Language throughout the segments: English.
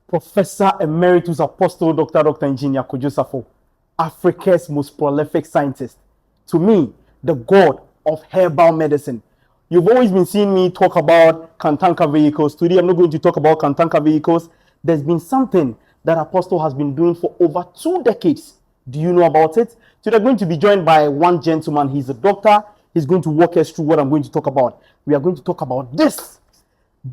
Professor Emeritus Apostle Dr. Engineer Kwadwo Safo, Africa's most prolific scientist. To me, the god of herbal medicine. You've always been seeing me talk about Kantanka vehicles. Today, I'm not going to talk about Kantanka vehicles. There's been something that Apostle has been doing for over 2 decades. Do you know about it? Today, I'm going to be joined by one gentleman. He's a doctor. He's going to walk us through what I'm going to talk about. We are going to talk about this.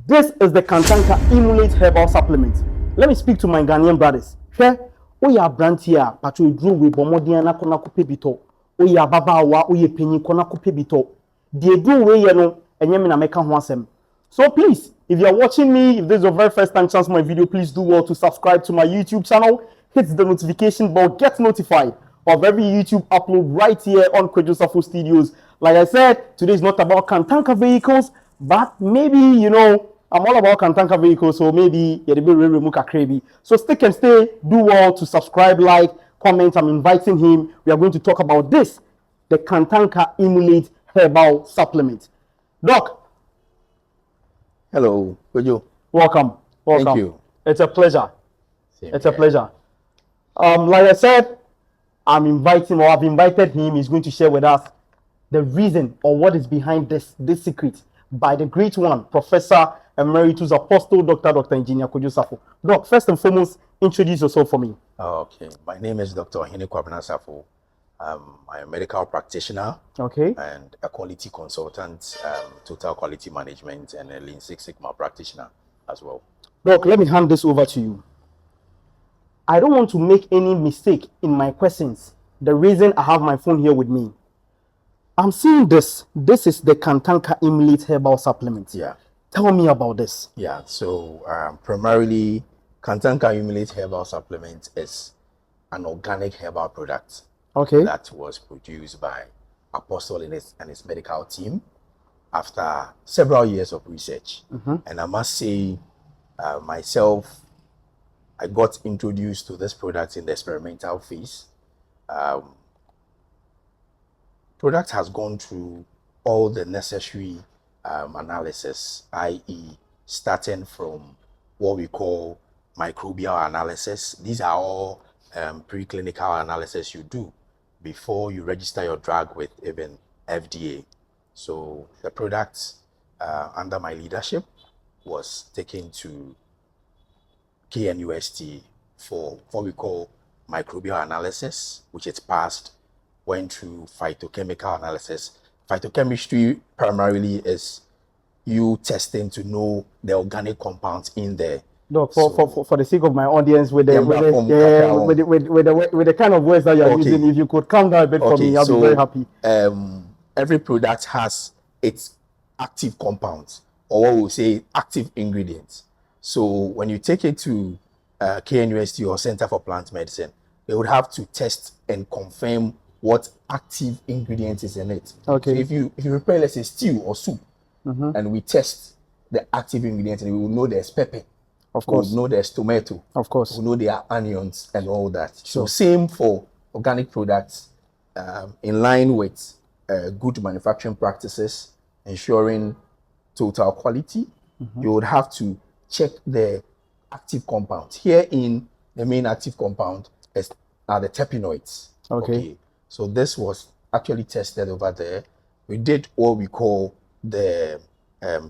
This is the Kantanka Immulate Herbal Supplement. Let me speak to my Ghanaian brothers. Share, oya brantia, patro drew with bomodiana kona kupebito. Oya babawa, oye penny kona kupebito. The do way you know, and yamina make a. So please, if you are watching me, if this is your very first time chance my video, please do well to subscribe to my YouTube channel. Hit the notification bell, get notified of every YouTube upload right here on Kwadwo Safo Studios. Like I said, today is not about Kantanka vehicles, but maybe, you know, I'm all about Kantanka vehicles, so maybe you're a bit remove crazy. So stick and stay, do well to subscribe, like, comment. I'm inviting him. We are going to talk about this, the Kantanka Immulate Herbal Supplement. Doc. Hello, Kwadwo. Welcome. Thank you. It's a pleasure. Same It's a here. pleasure. Like I said, I've invited him. He's going to share with us the reason or what is behind this secret by the great one, Professor Emeritus Apostle Dr. Engineer Kwadwo Safo. Doc, first and foremost, introduce yourself for me. Okay, my name is Dr. Safo. I'm a medical practitioner, Okay. and a quality consultant, total quality management, and a Lean Six Sigma practitioner as well. Doc, let me hand this over to you. I don't want to make any mistake in my questions. The reason I have my phone here with me. I'm seeing this. This is the Kantanka Immulate Herbal Supplement. Yeah. Tell me about this. Yeah, so primarily, Kantanka Immulate Herbal Supplement is an organic herbal product Okay. that was produced by Apostle and his medical team after several years of research. And I must say, myself, I got introduced to this product in the experimental phase. Product has gone through all the necessary analysis, i.e. starting from what we call microbial analysis. These are all preclinical analysis you do before you register your drug with even FDA. So the product under my leadership was taken to KNUST for what we call microbial analysis, which it passed, went through phytochemical analysis. Phytochemistry primarily is you testing to know the organic compounds in there. Doc, for the sake of my audience, with the kind of words that you're using, if you could calm down a bit for me, I'll be very happy. Every product has its active compounds, or what we say active ingredients. So when you take it to KNUST or Center for Plant Medicine, they would have to test and confirm what active ingredient is in it. Okay. So if you prepare, let's say, stew or soup, and we test the active ingredients, and we will know there's pepper. Of course. We will know there's tomato. Of course. We will know there are onions and all that. Sure. So same for organic products, in line with good manufacturing practices, ensuring total quality. You would have to check the active compounds. Here in the main active compound are the terpenoids. Okay. So this was actually tested over there. We did what we call the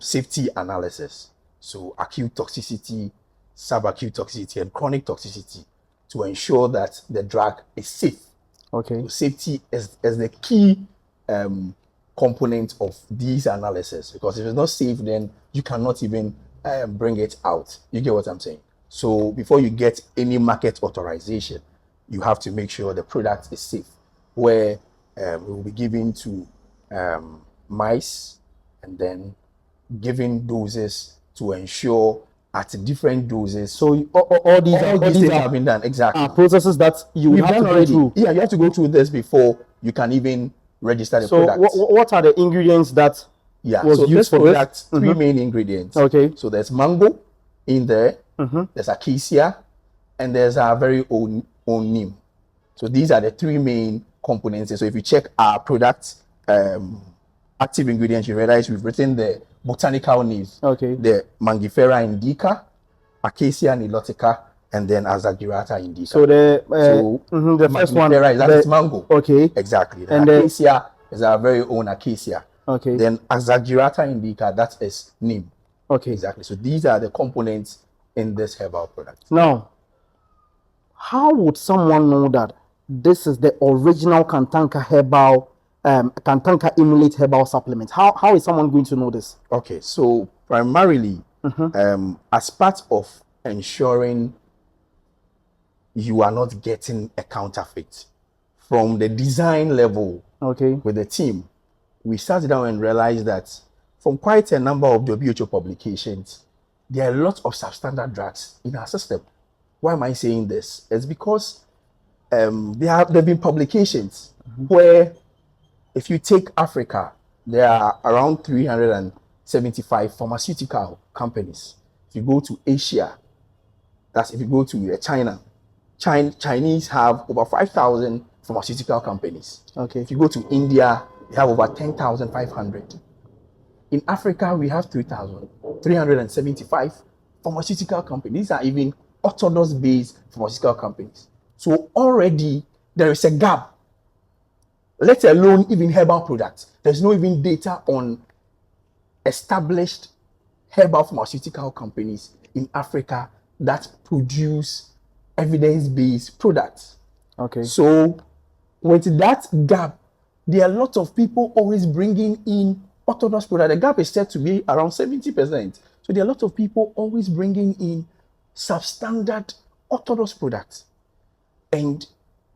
safety analysis. So acute toxicity, subacute toxicity, and chronic toxicity to ensure that the drug is safe. Okay. So safety is the key component of these analysis, because if it's not safe, then you cannot even bring it out. You get what I'm saying? So before you get any market authorization, you have to make sure the product is safe, where it will be given to mice and then given doses to ensure at different doses. So all these things have been done. Exactly. Processes that you have to go through. Yeah, you have to go through this before you can even register the product. So what are the ingredients that was so used this for product, this? three main ingredients. Okay. So there's mango in there, there's Acacia, and there's our very own Neem. So these are the three main components. So if you check our product active ingredients, you realize we've written the botanical names. Okay. The Mangifera indica, Acacia, nilotica, and then Azadirachta indica. So the the first one, Mangifera is that is mango. Okay. Exactly. And Acacia is our very own Acacia. Okay. Then Azadirachta indica, that is Neem. Okay. Exactly. So these are the components in this herbal product. Now, how would someone know that this is the original Kantanka herbal, Kantanka Immulate Herbal Supplement? How is someone going to know this? Okay, so primarily, as part of ensuring you are not getting a counterfeit, from the design level, okay, with the team, we sat down and realized that from quite a number of WHO publications, there are lots of substandard drugs in our system. Why am I saying this? It's because there have been publications where, if you take Africa, there are around 375 pharmaceutical companies. If you go to Asia, that's if you go to China, Chinese have over 5,000 pharmaceutical companies. Okay. If you go to India, they have over 10,500. In Africa, we have 375 pharmaceutical companies. These are even orthodox-based pharmaceutical companies. So already there is a gap, let alone even herbal products. There's no even data on established herbal pharmaceutical companies in Africa that produce evidence-based products. Okay. So with that gap, there are lots of people always bringing in orthodox products. The gap is said to be around 70%. So there are a lot of people always bringing in substandard orthodox products. And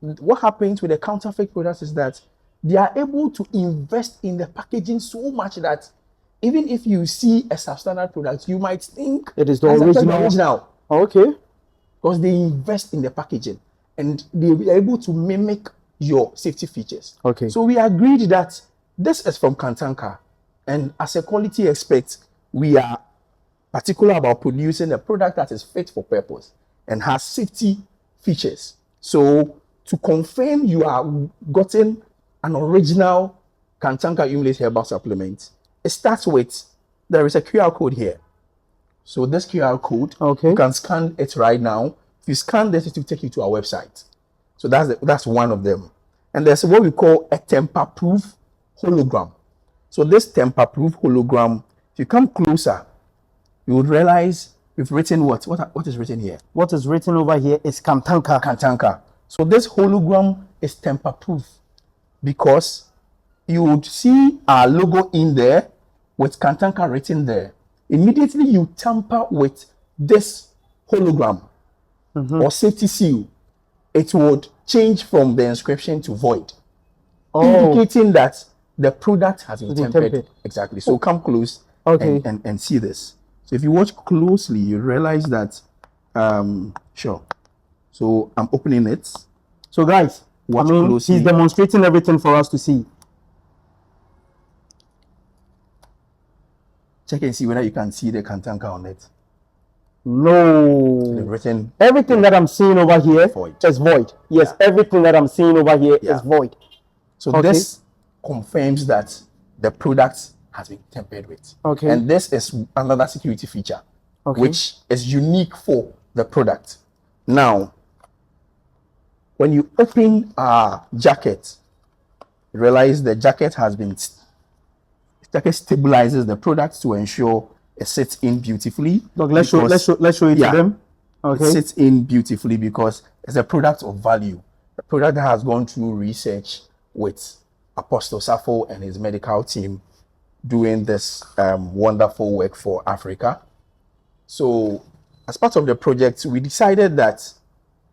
what happens with the counterfeit products is that they are able to invest in the packaging so much that even if you see a substandard product, you might think it is the original. Okay. Because they invest in the packaging and they are able to mimic your safety features. Okay. So we agreed that this is from Kantanka, and as a quality expert, we are particular about producing a product that is fit for purpose and has safety features. So to confirm you are gotten an original Kantanka Immulate Herbal Supplement, it starts with, there is a QR code here. So this QR code, okay, you can scan it right now. If you scan this, it will take you to our website. So that's one of them. And there's what we call a temper-proof hologram. So this temper-proof hologram, if you come closer, you would realize we've written what is written here? What is written over here is Kantanka. Kantanka. So this hologram is temper-proof because you would see our logo in there with Kantanka written there. Immediately you tamper with this hologram or safety seal, it would change from the inscription to void, indicating that the product has been tempered. Exactly. So come close and see this. So if you watch closely, you realize that, sure. So I'm opening it. So guys, watch closely. He's demonstrating everything for us to see. Check and see whether you can see the Kantanka on it. No. So written, everything that I'm seeing over here is void. Yes, everything that I'm seeing over here is void. So this confirms that the product has been tempered with. Okay. And this is another security feature, which is unique for the product. Now, when you open our jacket, you realize the jacket has been stabilizes the product to ensure it sits in beautifully. Look, let's show it to them. Okay. It sits in beautifully because it's a product of value. A product that has gone through research with Apostle Safo and his medical team doing this wonderful work for Africa. So as part of the project, we decided that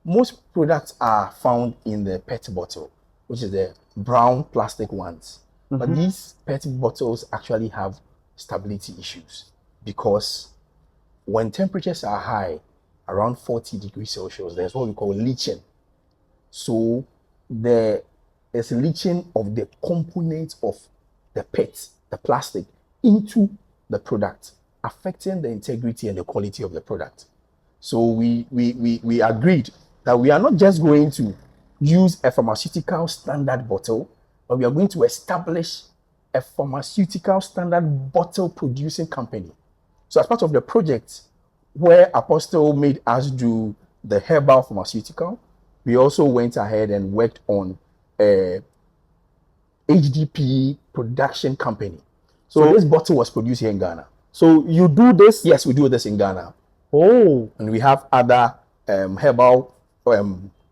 most products are found in the PET bottle, which is the brown plastic ones. But these PET bottles actually have stability issues because when temperatures are high, around 40 degrees Celsius, there's what we call leaching. So there is leaching of the components of the PET, the plastic, into the product, affecting the integrity and the quality of the product. So we agreed that we are not just going to use a pharmaceutical standard bottle, but we are going to establish a pharmaceutical standard bottle producing company. So as part of the project, where Apostle made us do the herbal pharmaceutical, we also went ahead and worked on a HDP production company. So this bottle was produced here in Ghana. So you do this? Yes, we do this in Ghana. Oh. And we have other herbal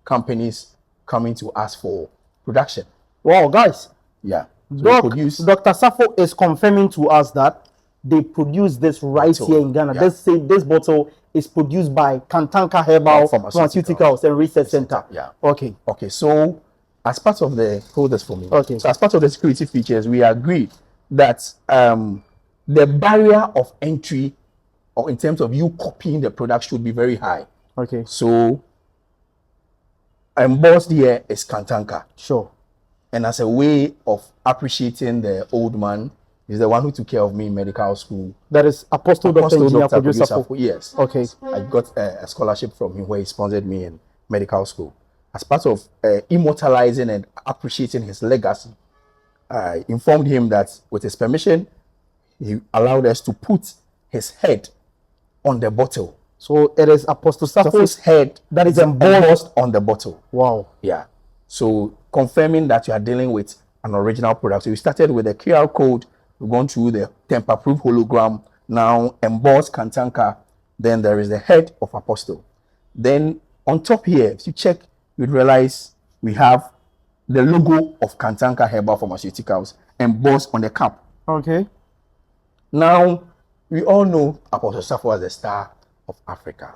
companies coming to us for production. Wow, guys. Yeah. So Dr. Safo is confirming to us that they produce this right here in Ghana. Yeah. This bottle is produced by Kantanka Herbal Pharmaceuticals and Research Center. Yeah. Okay. Okay. So as part of the hold this for me. Okay. So as part of the security features, we agreed that the barrier of entry, or in terms of you copying the product, should be very high. Okay. So embossed here is Kantanka. Sure. And as a way of appreciating the old man, he's the one who took care of me in medical school. That is Apostle Dr. Safo. Yes. Okay. I got a scholarship from him where he sponsored me in medical school. As part of immortalizing and appreciating his legacy, I informed him that with his permission, he allowed us to put his head on the bottle. So it is Apostle Safo's head that is embossed on the bottle. Wow. Yeah. So confirming that you are dealing with an original product. So we started with the QR code. We've gone through the temper-proof hologram. Now embossed Kantanka. Then there is the head of Apostle. Then on top here, if you check, you'd realize we have the logo of Kantanka Herbal Pharmaceuticals embossed on the cap. Okay. Now, we all know Apostle Safo as the star of Africa.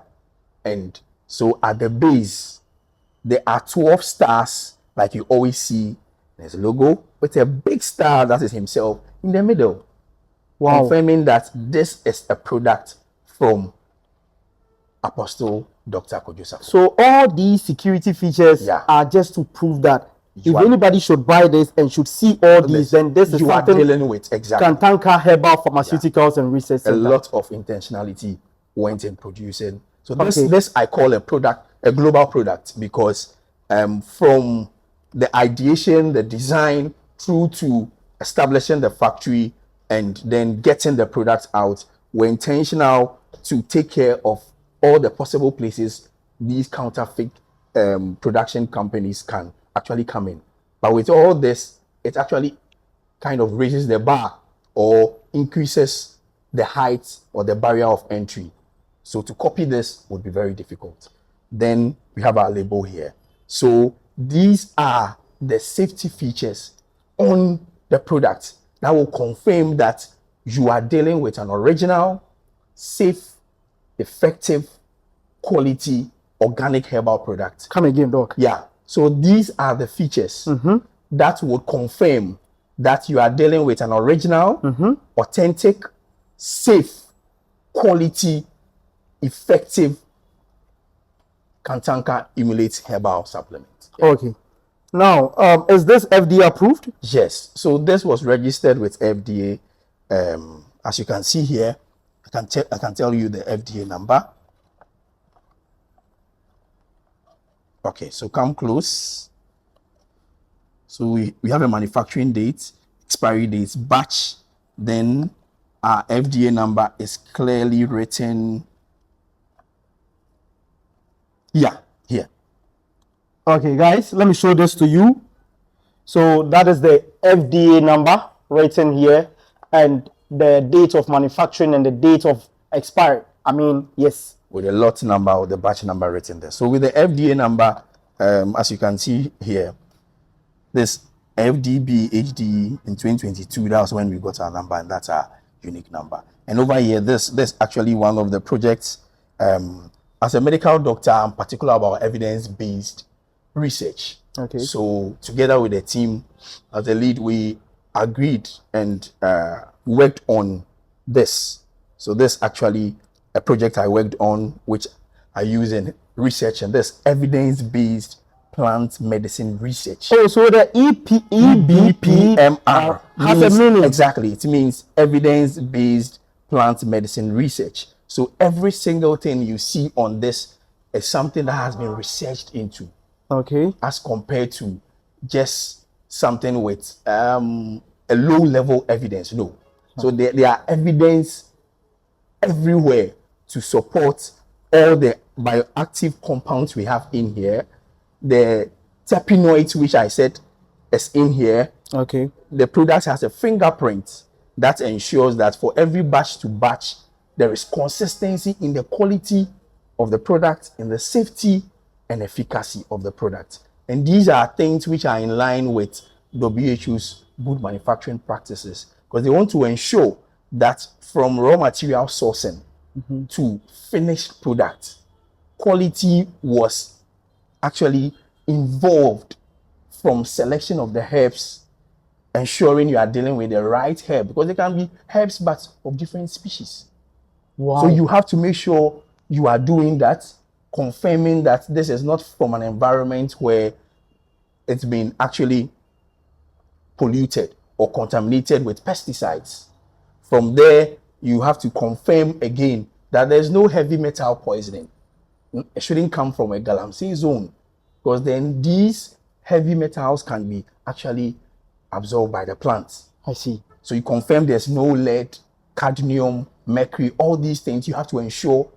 And so at the base, there are 12 stars, like you always see. There's a logo with a big star that is himself in the middle. Wow. Confirming that this is a product from Apostle Dr. Kwadwo Safo. So all these security features are just to prove that if anybody should buy this and should see all these, then this is something dealing with. Exactly. Kantanka Herbal Pharmaceuticals and Research Center. A lot of intentionality went in producing. So this I call a product, a global product, because from the ideation, the design, through to establishing the factory and then getting the product out, we're intentional to take care of all the possible places these counterfeit production companies can actually come in. But with all this, it actually kind of raises the bar or increases the height or the barrier of entry. So to copy this would be very difficult. Then we have our label here. So these are the safety features on the product that will confirm that you are dealing with an original, safe, effective, quality, organic herbal product. Come again, Doc. Yeah. So these are the features that would confirm that you are dealing with an original, authentic, safe, quality, effective Kantanka Immulate Herbal Supplement. Yeah. Okay. Now, is this FDA approved? Yes. So this was registered with FDA. As you can see here, I can tell you the FDA number. Okay, so come close. So we have a manufacturing date, expiry date, batch. Then our FDA number is clearly written. Yeah, here. Okay, guys, let me show this to you. So that is the FDA number written here, and the date of manufacturing and the date of expiry. I mean, yes. With a lot number or the batch number written there. So with the FDA number, as you can see here, this FDB HD in 2022, that was when we got our number, and that's our unique number. And over here, this actually one of the projects. As a medical doctor, I'm particular about evidence-based research. Okay. So together with the team, as a lead, we agreed and worked on this. So this actually a project I worked on, which I use in research, and this evidence-based plant medicine research. Oh, so the EBPMR has a meaning. Exactly. It means evidence-based plant medicine research. So every single thing you see on this is something that has been researched into. Okay. As compared to just something with a low-level evidence. No. So there are evidence everywhere to support all the bioactive compounds we have in here. The terpenoids, which I said is in here. Okay. The product has a fingerprint that ensures that for every batch to batch, there is consistency in the quality of the product, in the safety and efficacy of the product. And these are things which are in line with WHO's good manufacturing practices, because they want to ensure that from raw material sourcing to finished product, quality was actually involved from selection of the herbs, ensuring you are dealing with the right herb, because they can be herbs but of different species. Wow. So you have to make sure you are doing that, confirming that this is not from an environment where it's been actually polluted or contaminated with pesticides. From there, you have to confirm again that there's no heavy metal poisoning. It shouldn't come from a galamsey zone, because then these heavy metals can be actually absorbed by the plants. I see. So you confirm there's no lead, cadmium, mercury, all these things you have to ensure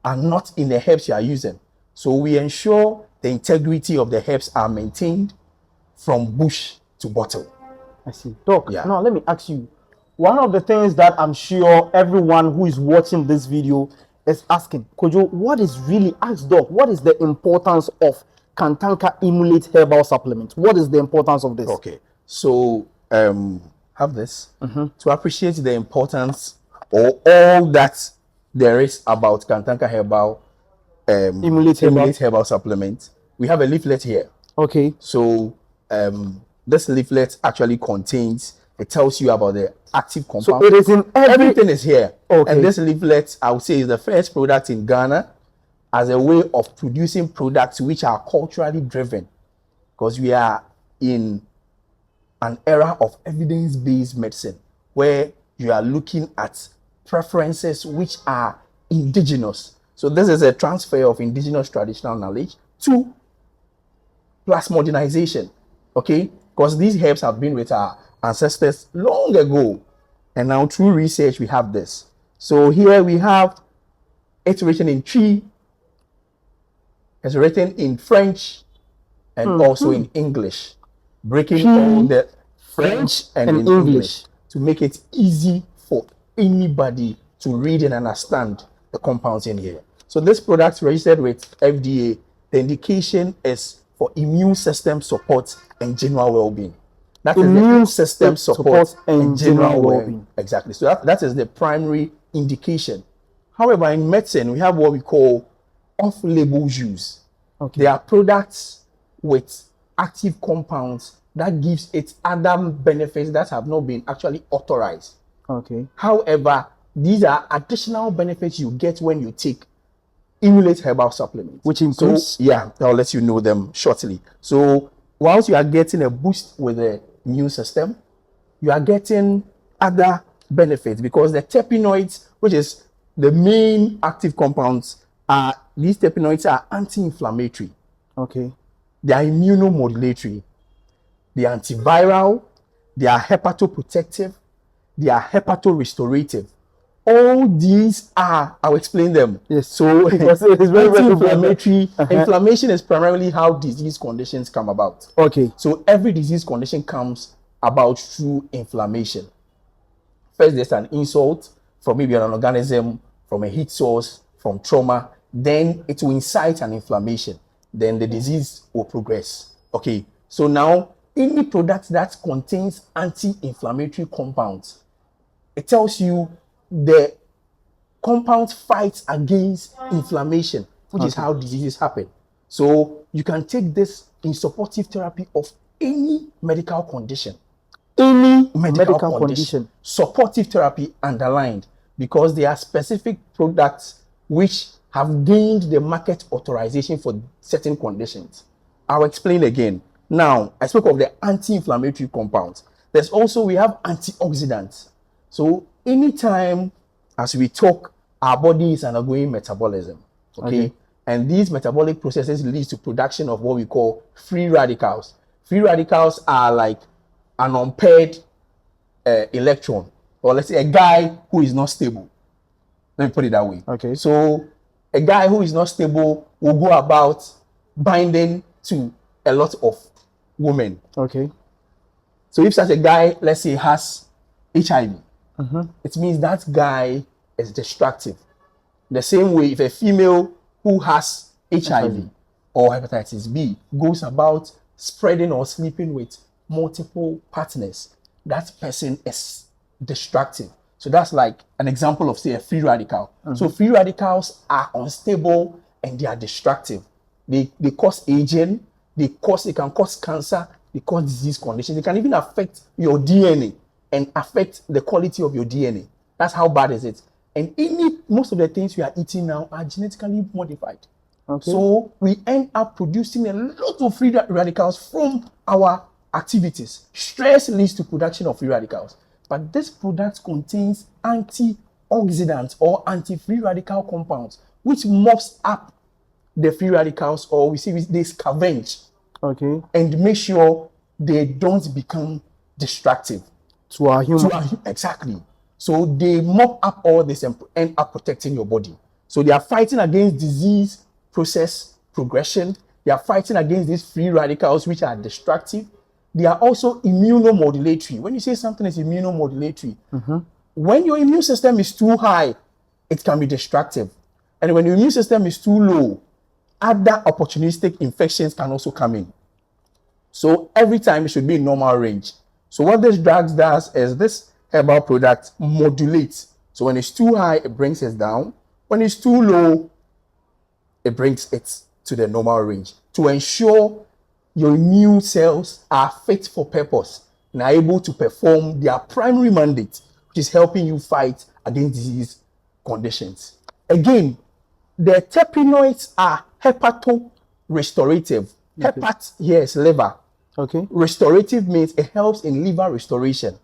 are not in the herbs you are using. So we ensure the integrity of the herbs are maintained from bush to bottle. I see. Doc, Yeah. now let me ask you. One of the things that I'm sure everyone who is watching this video is asking, Kwadwo, what is really, ask Doc, what is the importance of Kantanka Immulate Herbal Supplement? What is the importance of this? Okay. So have this to appreciate the importance or all that there is about Kantanka Herbal Immulate Herbal Supplement. We have a leaflet here. Okay. So this leaflet actually contains, it tells you about the active compound. So it is in everything is here. Okay. And this leaflet, I would say, is the first product in Ghana as a way of producing products which are culturally driven, because we are in an era of evidence-based medicine where you are looking at preferences which are indigenous. So this is a transfer of indigenous traditional knowledge to plus modernization, okay? Because these herbs have been with our ancestors long ago, and now through research we have this. So here we have it written in Twi, it's written in French, and also in English, breaking all the French and in English to make it easy for anybody to read and understand the compounds in here. So this product registered with FDA, the indication is for immune system support and general well-being. That is immune system support and general well-being. Exactly. So that is the primary indication. However, in medicine, we have what we call off-label use. Okay. There are products with active compounds that gives it other benefits that have not been actually authorized. Okay. However, these are additional benefits you get when you take Immulate Herbal Supplement. Which includes? So, yeah, I'll let you know them shortly. So whilst you are getting a boost with the immune system, you are getting other benefits, because the terpenoids, which is the main active compounds, these terpenoids are anti-inflammatory. Okay. They are immunomodulatory. They are antiviral. They are hepatoprotective. They are hepatorestorative. All these are, I'll explain them. Yes. So it is very anti-inflammatory. Inflammation is primarily how disease conditions come about. Okay. So every disease condition comes about through inflammation. First, there's an insult from maybe an organism, from a heat source, from trauma. Then it will incite an inflammation. Then the disease will progress. Okay. So now, any product that contains anti-inflammatory compounds, it tells you the compound fights against inflammation, which is how diseases happen. So you can take this in supportive therapy of any medical condition. Any medical condition. Supportive therapy underlined, because there are specific products which have gained the market authorization for certain conditions. I'll explain again. Now, I spoke of the anti-inflammatory compounds. There's also, we have antioxidants. So anytime as we talk, our body is undergoing metabolism, okay? And these metabolic processes lead to production of what we call free radicals. Free radicals are like an unpaired electron, or let's say a guy who is not stable. Let me put it that way. Okay. So a guy who is not stable will go about binding to a lot of women. Okay. So if such a guy, let's say, has HIV, it means that guy is destructive. The same way, if a female who has HIV or hepatitis B goes about spreading or sleeping with multiple partners, that person is destructive. So that's like an example of, say, a free radical. So free radicals are unstable and they are destructive. They cause aging, they can cause cancer, they cause disease conditions. They can even affect your DNA and affect the quality of your DNA. That's how bad is it. And most of the things we are eating now are genetically modified. Okay. So we end up producing a lot of free radicals from our activities. Stress leads to production of free radicals. But this product contains antioxidants or anti-free radical compounds, which mops up the free radicals, or we say they scavenge. Okay. And make sure they don't become destructive. To our human. Exactly. So they mop up all this and end up protecting your body. So they are fighting against disease process progression. They are fighting against these free radicals, which are destructive. They are also immunomodulatory. When you say something is immunomodulatory, when your immune system is too high, it can be destructive. And when your immune system is too low, other opportunistic infections can also come in. So every time it should be in normal range. So what this drug does is this herbal product modulates. So when it's too high, it brings it down. When it's too low, it brings it to the normal range to ensure your immune cells are fit for purpose and are able to perform their primary mandate, which is helping you fight against disease conditions. Again, the terpenoids are hepatorestorative. Okay. Hepat here is liver. Okay. Restorative means it helps in liver restoration.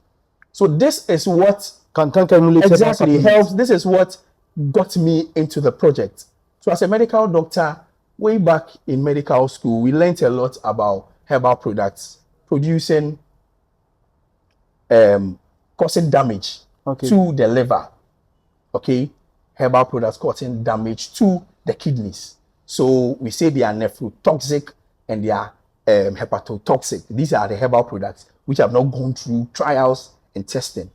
So this is what Kantanka Immulate Herbal Supplement helps. This is what got me into the project. So as a medical doctor, way back in medical school, we learned a lot about herbal products producing, causing damage to the liver. Okay, herbal products causing damage to the kidneys. So we say they are nephrotoxic and they are hepatotoxic. These are the herbal products which have not gone through trials and testing.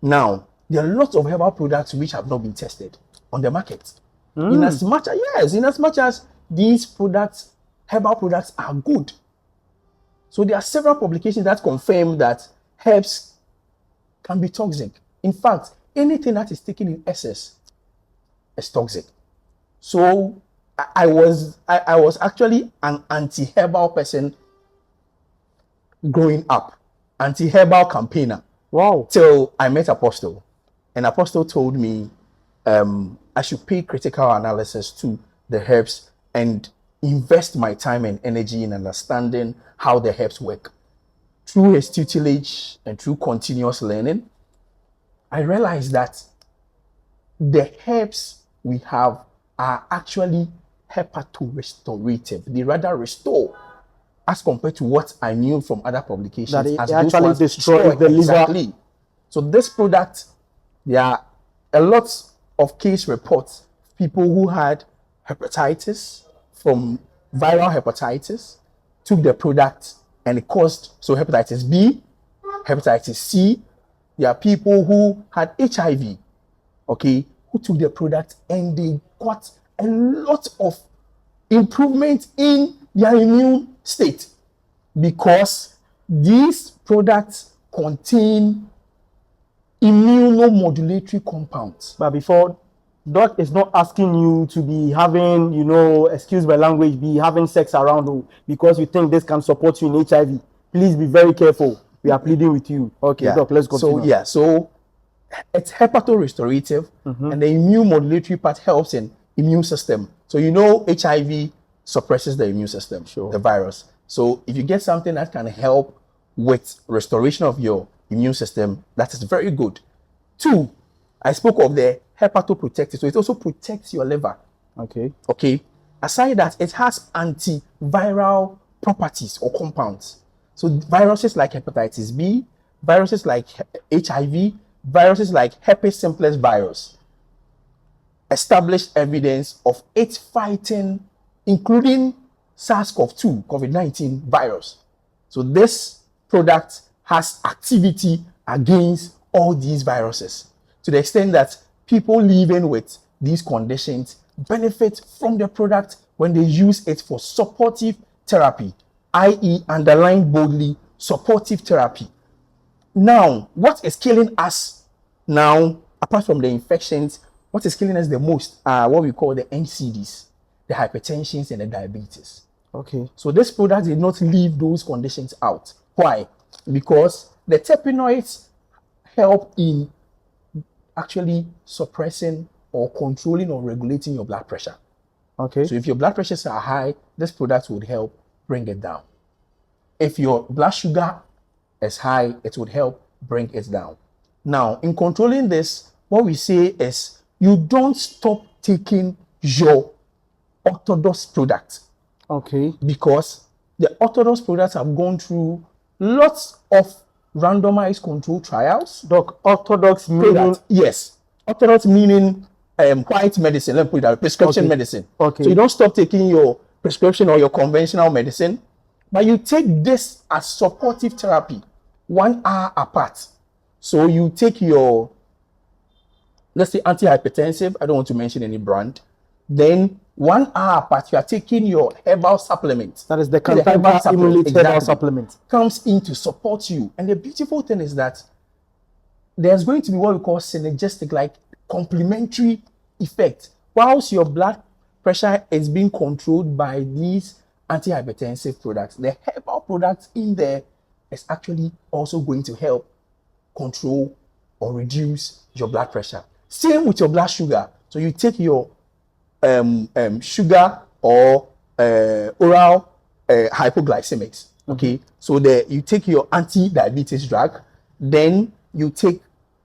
Now, there are lots of herbal products which have not been tested on the market. In as much as these products, herbal products, are good. So there are several publications that confirm that herbs can be toxic. In fact, anything that is taken in excess is toxic. So I was actually an anti-herbal person growing up, anti-herbal campaigner. Wow. Till I met Apostle. And Apostle told me I should pay critical analysis to the herbs and invest my time and energy in understanding how the herbs work. Through his tutelage and through continuous learning, I realized that the herbs we have are actually hepatorestorative. They rather restore, as compared to what I knew from other publications. That it actually destroys the liver. Exactly. So this product, there are a lot of case reports of people who had hepatitis from viral hepatitis, took the product and it caused hepatitis B, hepatitis C. There are people who had HIV, okay, who took the product and they got a lot of improvement in their immune state because these products contain immunomodulatory compounds. But before, Doc is not asking you to be having, excuse my language, be having sex around because you think this can support you in HIV. Please be very careful. We are pleading with you. Okay, Doc, let's continue. So it's hepatorestorative, and the immune modulatory part helps in immune system. So HIV suppresses the immune system, the virus. So if you get something that can help with restoration of your immune system, that is very good. 2, I spoke of the hepatoprotective, so it also protects your liver. Okay. Aside that, it has antiviral properties or compounds. So viruses like hepatitis B, viruses like HIV, viruses like herpes simplex virus, established evidence of it fighting, including SARS-CoV-2, COVID-19 virus. So this product has activity against all these viruses, to the extent that people living with these conditions benefit from the product when they use it for supportive therapy, i.e., underline boldly, supportive therapy. Now, what is killing us now, apart from the infections, what is killing us the most are what we call the NCDs, the hypertensions and the diabetes. Okay. So this product did not leave those conditions out. Why? Because the terpenoids help in actually suppressing or controlling or regulating your blood pressure. Okay. So if your blood pressures are high, this product would help bring it down. If your blood sugar is high, it would help bring it down. Now, in controlling this, what we say is you don't stop taking your orthodox product. Okay. Because the orthodox products have gone through lots of randomized control trials. Doc, orthodox meaning? Yes. Orthodox meaning white medicine, let me put it that, prescription medicine. Okay. So you don't stop taking your prescription or your conventional medicine, but you take this as supportive therapy 1 hour apart. So you take your, let's say, antihypertensive, I don't want to mention any brand, then 1 hour apart, you are taking your herbal supplement. That is the Kantanka Immulate Herbal Supplement. Comes in to support you. And the beautiful thing is that there's going to be what we call synergistic, like complementary effect. Whilst your blood pressure is being controlled by these antihypertensive products, the herbal products in there is actually also going to help control or reduce your blood pressure. Same with your blood sugar. So you take your sugar or oral hypoglycemics. Okay, so you take your anti-diabetes drug, then you take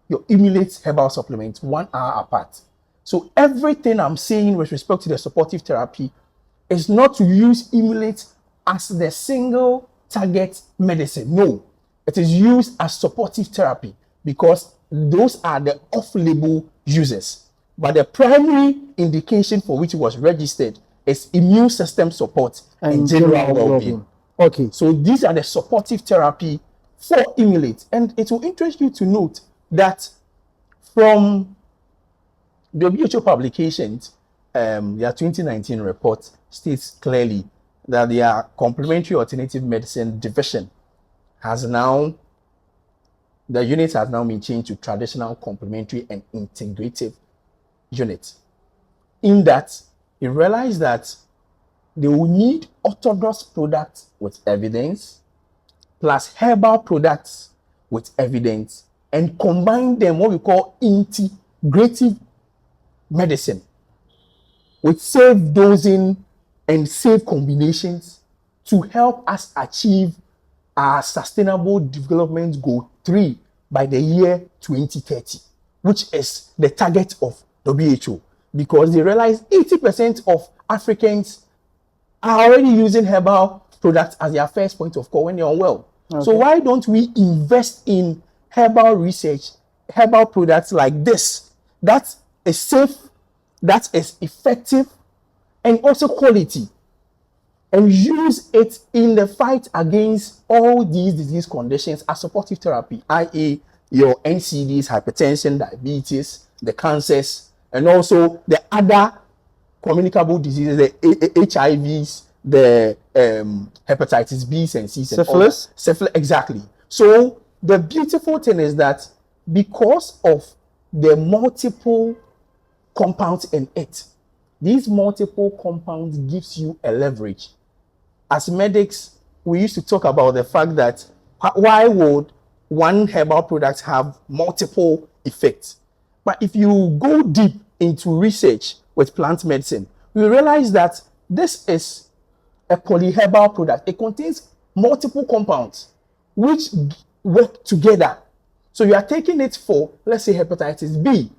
your Immulate Herbal Supplement 1 hour apart. So everything I'm saying with respect to the supportive therapy is not to use Immulate as the single target medicine. No, it is used as supportive therapy because those are the off-label users. But the primary indication for which it was registered is immune system support and general well-being. Okay. So these are the supportive therapy for Immulate. And it will interest you to note that from the WHO publications, their 2019 report states clearly that their complementary alternative medicine division has now, the unit has now been changed to traditional, complementary, and integrative unit. In that, you realize that they will need orthodox products with evidence plus herbal products with evidence and combine them, what we call integrative medicine, with safe dosing and safe combinations to help us achieve our Sustainable Development Goal 3 by the year 2030, which is the target of WHO, because they realize 80% of Africans are already using herbal products as their first point of call when they're unwell. Okay. So why don't we invest in herbal research, herbal products like this, that is safe, that is effective, and also quality, and use it in the fight against all these disease conditions as supportive therapy, i.e. your NCDs, hypertension, diabetes, the cancers, and also the other communicable diseases, the HIVs, the hepatitis B's and C's, syphilis. Syphilis, exactly. So the beautiful thing is that because of the multiple compounds in it, these multiple compounds gives you a leverage. As medics, we used to talk about the fact that why would one herbal product have multiple effects? But if you go deep into research with plant medicine, we realize that this is a polyherbal product. It contains multiple compounds which work together. So you are taking it for, let's say, hepatitis B,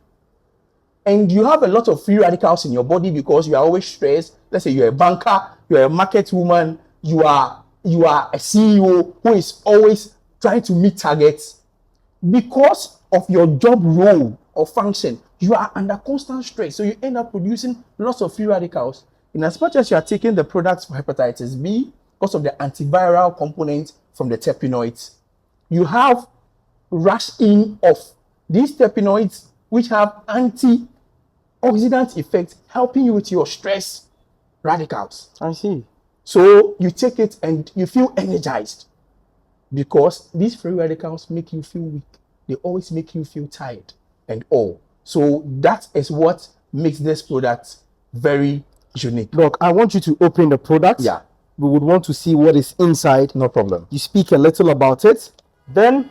and you have a lot of free radicals in your body because you are always stressed. Let's say you're a banker, you're a market woman, you are a CEO who is always trying to meet targets. because of your job role or function, you are under constant stress. So you end up producing lots of free radicals. In as much as you are taking the products for hepatitis B, because of the antiviral component from the terpenoids, you have rush in of these terpenoids, which have antioxidant effect, helping you with your stress radicals. I see. So you take it and you feel energized, because these free radicals make you feel weak. They always make you feel tired and all. So that is what makes this product very unique. Look, I want you to open the product. Yeah. We would want to see what is inside. No problem. You speak a little about it. Then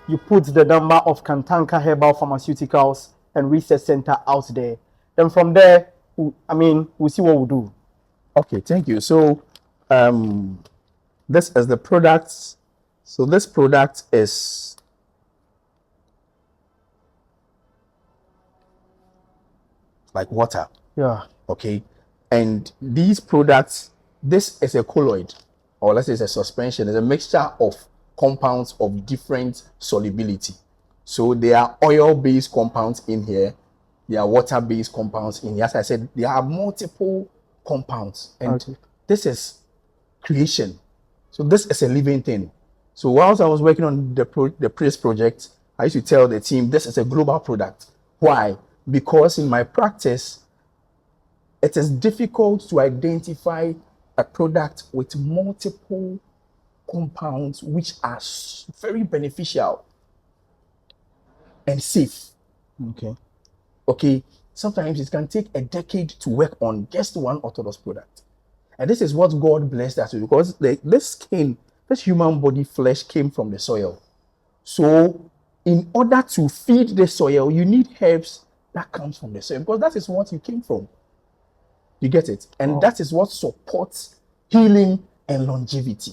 you put the number of Kantanka Herbal Pharmaceuticals and Research Center out there. Then from there, we'll see what we'll do. Okay, thank you. So this is the product. So this product is like water. Yeah. Okay. And these products, this is a colloid, or let's say it's a suspension. It's a mixture of compounds of different solubility. So there are oil-based compounds in here. There are water-based compounds in here. As I said, there are multiple compounds. And this is creation. So this is a living thing. So whilst I was working on the Praise project, I used to tell the team, this is a global product. Why? Because in my practice, it is difficult to identify a product with multiple compounds which are very beneficial and safe. Okay. Sometimes it can take a decade to work on just one orthodox product. And this is what God blessed us with, because this human body flesh came from the soil. So in order to feed the soil, you need herbs that comes from the soil, because that is what you came from. You get it? And that is what supports healing and longevity.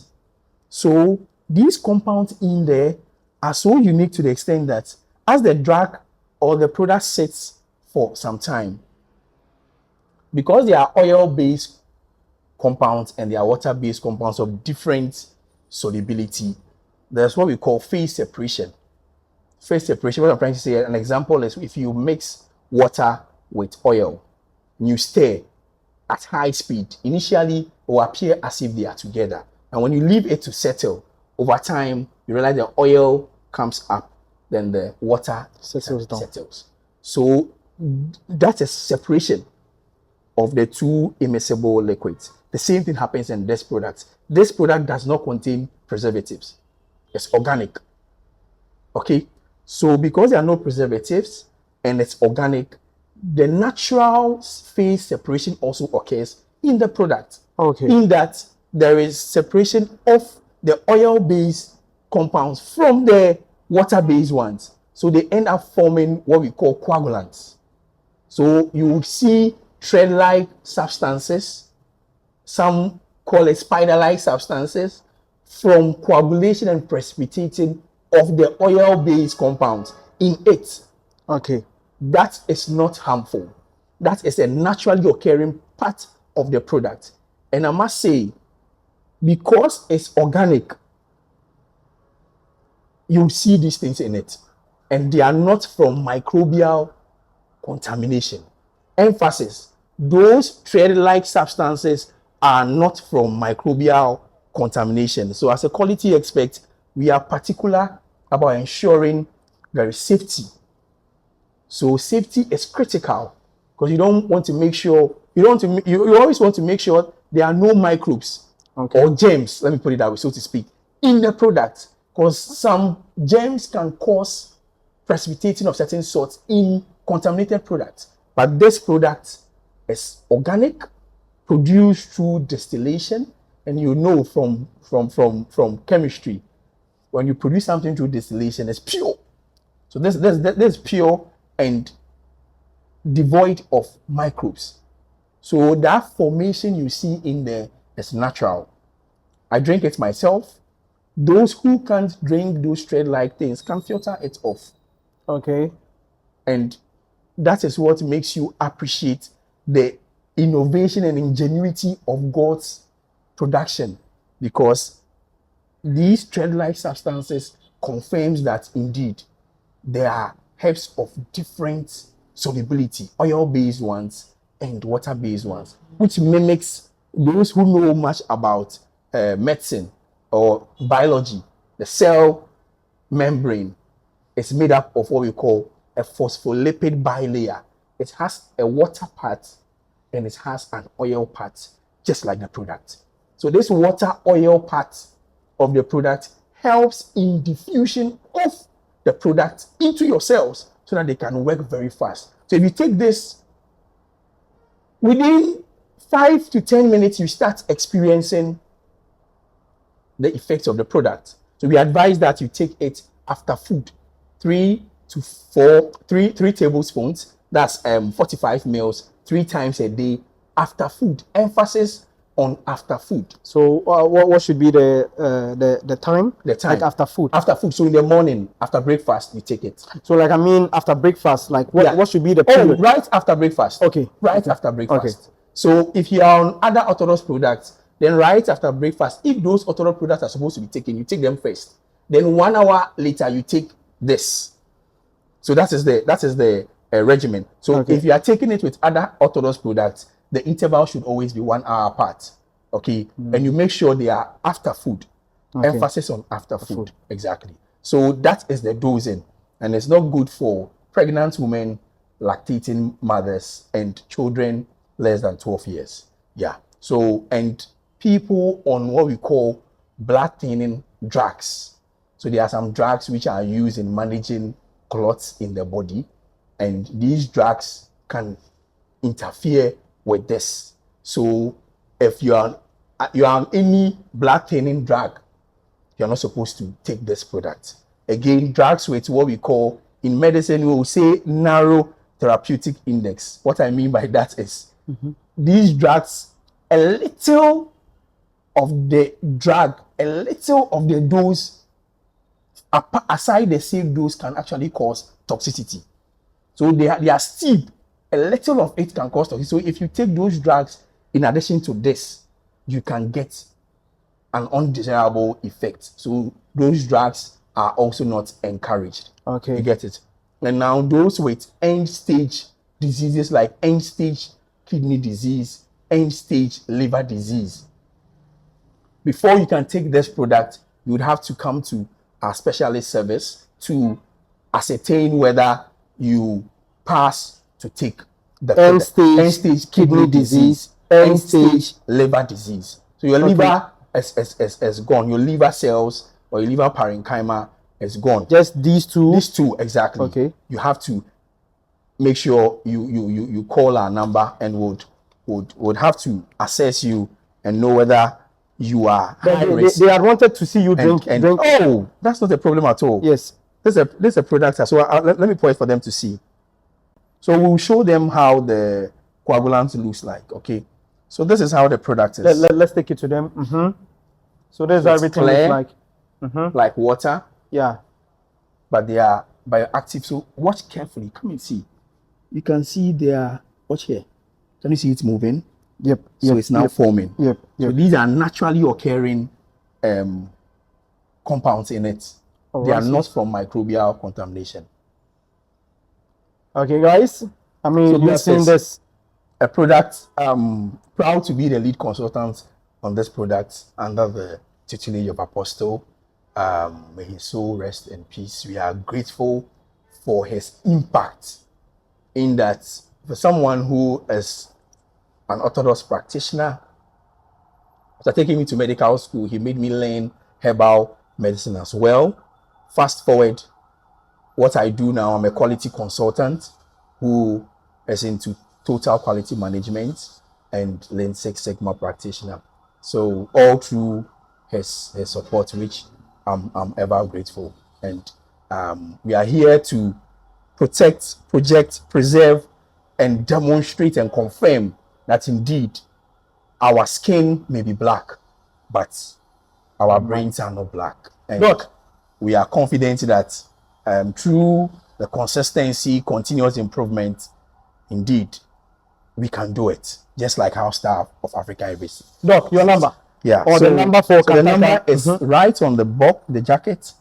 So these compounds in there are so unique to the extent that as the drug or the product sits for some time, because they are oil-based compounds and they are water-based compounds of different solubility, there's what we call phase separation. Phase separation, what I'm trying to say, an example is if you mix water with oil and you stir at high speed, initially it will appear as if they are together. And when you leave it to settle, over time, you realize the oil comes up, then the water settles. So that is separation of the two immiscible liquids. The same thing happens in this product. This product does not contain preservatives. It's organic. Okay? So because there are no preservatives and it's organic, the natural phase separation also occurs in the product. Okay. In that there is separation of the oil-based compounds from the water-based ones. So they end up forming what we call coagulants. So you would see thread-like substances, some call it spider-like substances, from coagulation and precipitating of the oil-based compounds in it. Okay. That is not harmful. That is a naturally occurring part of the product. And I must say, because it's organic, you see these things in it. And they are not from microbial contamination. Emphasis, those thread-like substances are not from microbial contamination. So as a quality expert, we are particular about ensuring there is safety. So safety is critical, because you always want to make sure there are no microbes or germs, let me put it that way, so to speak, in the product, because some germs can cause precipitating of certain sorts in contaminated products. But this product is organic, produced through distillation, and you know from chemistry, when you produce something through distillation, it's pure. So this is pure and devoid of microbes. So that formation you see in there is natural. I drink it myself. Those who can't drink those thread-like things can filter it off. Okay. And that is what makes you appreciate the innovation and ingenuity of God's production, because these thread-like substances confirms that indeed there are herbs of different solubility, oil-based ones and water-based ones, which mimics those who know much about medicine or biology. The cell membrane is made up of what we call a phospholipid bilayer. It has a water part and it has an oil part, just like the product. So this water oil part of the product helps in diffusion of the product into your cells so that they can work very fast. So if you take this, within 5 to 10 minutes, you start experiencing the effects of the product. So we advise that you take it after food, 3 tablespoons. That's 45 mils, 3 times a day after food. Emphasis on after food. So what should be the time? The time. Like after food. After food. So in the morning, after breakfast, you take it. So like after breakfast, like what should be the period? Oh, right after breakfast. Okay. Right after breakfast. Okay. So if you are on other orthodox products, then right after breakfast, if those orthodox products are supposed to be taken, you take them first. Then 1 hour later, you take this. So that is the regimen. So if you are taking it with other orthodox products, the interval should always be 1 hour apart. Okay. And you make sure they are after food. Emphasis on after food. Exactly. So that is the dosing. And it's not good for pregnant women, lactating mothers, and children less than 12 years. Yeah. So, and people on what we call blood thinning drugs. So there are some drugs which are used in managing clots in the body, and these drugs can interfere with this. So if you are on any blood thinning drug, you're not supposed to take this product. Again, drugs with what we call in medicine, we will say narrow therapeutic index. What I mean by that is these drugs, a little of the drug, a little of the dose, aside the safe dose, can actually cause toxicity. So they are steep. A little of it can cause toxicity. So if you take those drugs in addition to this, you can get an undesirable effect. So those drugs are also not encouraged. Okay. You get it? And now those with end-stage diseases like end-stage kidney disease, end-stage liver disease, before you can take this product, you would have to come to our specialist service to ascertain whether you pass to take the end-stage kidney disease, end-stage liver disease. So your liver is gone. Your liver cells or your liver parenchyma is gone. Just these two? These two, exactly. Okay. You have to make sure you call our number, and would have to assess you and know whether you are high risk. They had wanted to see you drink. Oh, that's not a problem at all. Yes. This is a product. So let me pour it for them to see. So we'll show them how the coagulant looks like. Okay. So this is how the product is. Let's take it to them. So there's everything clear, like like water. Yeah. But they are bioactive. So watch carefully. Come and see. You can see they are. Watch here. Can you see it moving? Yep. So it's now forming. Yep. So these are naturally occurring compounds in it. They are not from microbial contamination. Okay, guys. I mean, so you're seeing this. A product. Proud to be the lead consultant on this product under the tutelage of Apostle. May his soul rest in peace. We are grateful for his impact in that for someone who is an orthodox practitioner. After taking me to medical school, he made me learn herbal medicine as well. Fast forward, what I do now, I'm a quality consultant who is into total quality management and Lean Six Sigma practitioner. So all through his support, which I'm ever grateful. And we are here to protect, project, preserve, and demonstrate and confirm that indeed our skin may be black, but our brains are not black. And look, we are confident that through the consistency, continuous improvement, indeed, we can do it. Just like how Star of Africa is. Doc, your number. Yeah. Or the number for the number is right on the box, the jacket.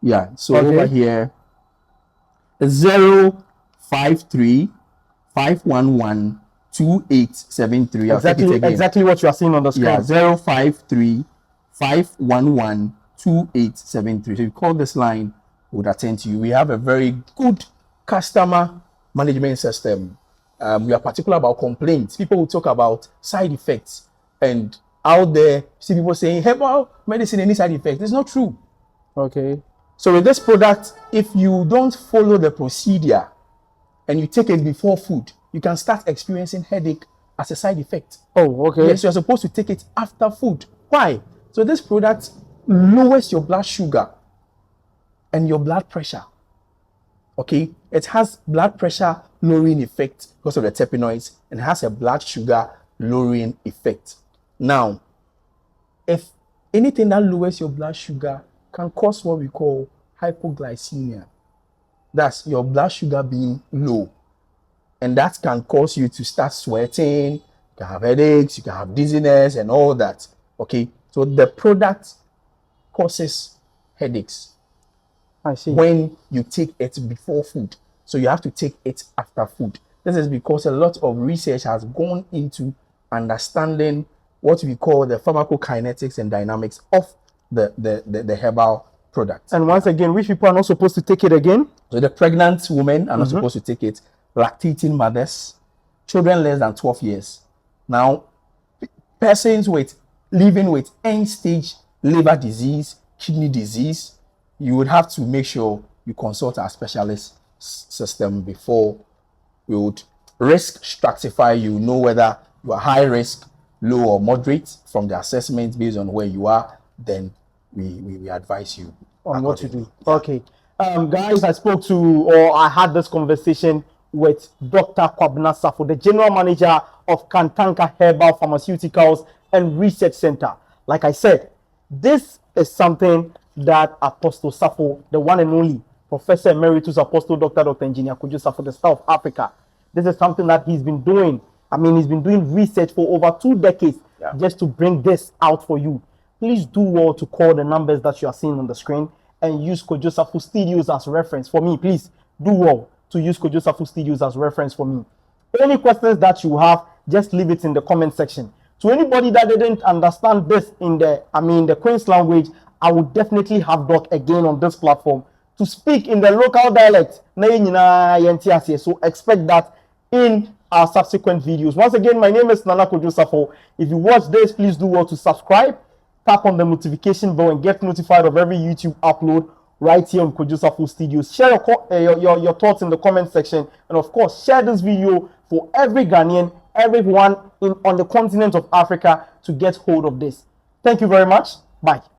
Yeah, so Okay. over here, 053-511-2873. I'll take it again. Exactly what you are seeing on the screen. Yeah, 053-511-2873. So you call this line, would attend to you. We have a very good customer management system. We are particular about complaints. People will talk about side effects, and out there, see people saying herbal medicine any side effects. It's not true. Okay. So with this product, if you don't follow the procedure and you take it before food, you can start experiencing headache as a side effect. Oh, okay. Yes, you're supposed to take it after food. Why? So this product lowers your blood sugar and your blood pressure. Okay, it has blood pressure lowering effect because of the terpenoids, and it has a blood sugar lowering effect. Now, if anything that lowers your blood sugar can cause what we call hypoglycemia, that's your blood sugar being low, and that can cause you to start sweating, you can have headaches, you can have dizziness and all that. Okay, so the product causes headaches I see. when you take it before food, so you have to take it after food. This is because a lot of research has gone into understanding what we call the pharmacokinetics and dynamics of the herbal product. And once again, which people are not supposed to take it again? So the pregnant women are not supposed to take it, lactating mothers, children less than 12 years. Now, persons living with end-stage liver disease, kidney disease, you would have to make sure you consult our specialist system before we would risk stratify you, know whether you are high risk, low or moderate from the assessment based on where you are, then we advise you On what to do. Yeah. Okay. Guys, I had this conversation with Dr. Kwabena Safo, the general manager of Kantanka Herbal Pharmaceuticals and Research Center. Like I said, this is something that Apostle Safo, the one and only Professor Emeritus Apostle Dr. Engineer Kwadwo Safo, the Star of Africa, this is something that he's been doing. I mean, he's been doing research for over 2 decades just to bring this out for you. Please do well to call the numbers that you are seeing on the screen and use Kwadwo Safo Studios as reference for me. Please do well to use Kwadwo Safo Studios as reference for me. Any questions that you have, just leave it in the comment section. To anybody that didn't understand this in the Queen's language, I will definitely have Doc again on this platform to speak in the local dialect. So expect that in our subsequent videos. Once again, my name is Nana Kwadwo Safo. If you watch this, please do well to subscribe, tap on the notification bell, and get notified of every YouTube upload right here on Kwadwo Safo Studios. Share your thoughts in the comment section, and of course, share this video for every Ghanaian, everyone on the continent of Africa to get hold of this. Thank you very much. Bye.